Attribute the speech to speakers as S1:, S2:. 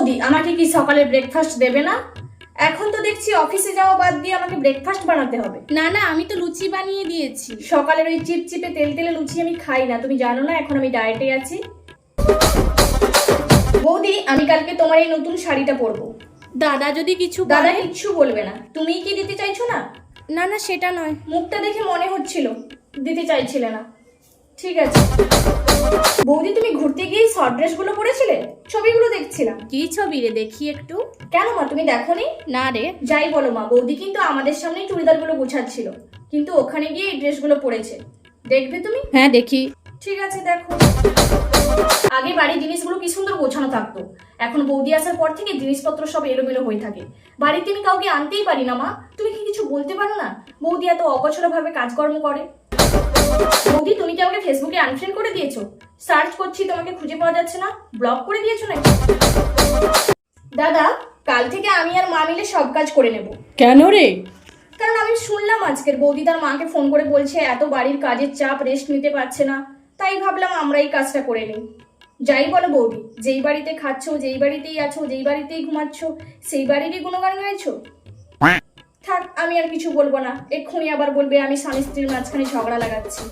S1: বৌদি, আমাকে কি সকালে ব্রেকফাস্ট দেবে না? এখন তো দেখছি অফিসে যাওয়া বাদ দিয়ে আমাকে ব্রেকফাস্ট বানাতে হবে।
S2: না না, আমি তো লুচি বানিয়ে দিয়েছি।
S1: সকালের ওই চিপচিপে তেল তেলে লুচি আমি খাই না, তুমি জানো না এখন আমি ডায়েটে আছি। বৌদি, আমি কালকে তোমার এই নতুন শাড়িটা পরবো।
S2: দাদা যদি কিছু
S1: দাদা
S2: বলে?
S1: কিচ্ছু বলবে না। তুমিই কি দিতে চাইছো না?
S2: না না, সেটা নয়।
S1: মুখটা দেখে মনে হচ্ছিল দিতে চাইছিলে না। ঠিক আছে। বৌদি, তুমি ঘুরতে গিয়ে শর্ট ড্রেসগুলো পরেছিলে? ছবিগুলো দেখছিলাম।
S2: কি ছবি রে, দেখি একটু।
S1: কেন মা, তুমি দেখোনি?
S2: না রে।
S1: যাই বলো মা, বৌদি কিন্তু আমাদের সামনেই চুড়িদারগুলো গোছাচ্ছিল, কিন্তু ওখানে গিয়ে এই ড্রেসগুলো পরেছে। দেখবে তুমি?
S2: হ্যাঁ দেখি।
S1: ঠিক আছে, দেখো। আগে বাড়ির জিনিসগুলো কি সুন্দর গোছানো থাকতো, এখন বৌদি আসার পর থেকে জিনিসপত্র সব এলোমেলো হয়ে থাকে। বাড়িতে আমি কাউকে আনতেই পারি না। মা, তুমি কি কিছু বলতে পারো না? বৌদি এত অগোছালো ভাবে কাজকর্ম করে। বৌদি, তুমি কি আমাকে ফেসবুকে আনফ্রেন্ড করে দিয়েছো? সার্চ করছি, তোমাকে খুঁজে পাওয়া যাচ্ছে না। ব্লক করে দিয়েছো নাকি? দাদা, কাল থেকে আমি আর মা মিলে সব কাজ করে নেব।
S2: কেন রে?
S1: কারণ আমি শুনলাম আজকের বৌদি তার মাকে ফোন করে বলছে এত বাড়ির কাজের চাপ, রেস্ট নিতে পারছে না। তাই ভাবলাম আমরা এই কাজটা করে নিই। যাই বলো বৌদি, যেই বাড়িতে খাচ্ছো, যেই বাড়িতেই আছো, যেই বাড়িতেই ঘুমাচ্ছ, সেই বাড়িরই গুণগান গাইছো। থাক, আমি আর কিছু বলবো না। এক্ষুনি আবার বলবে আমি স্বামী স্ত্রীর মাঝখানে ঝগড়া লাগাচ্ছি।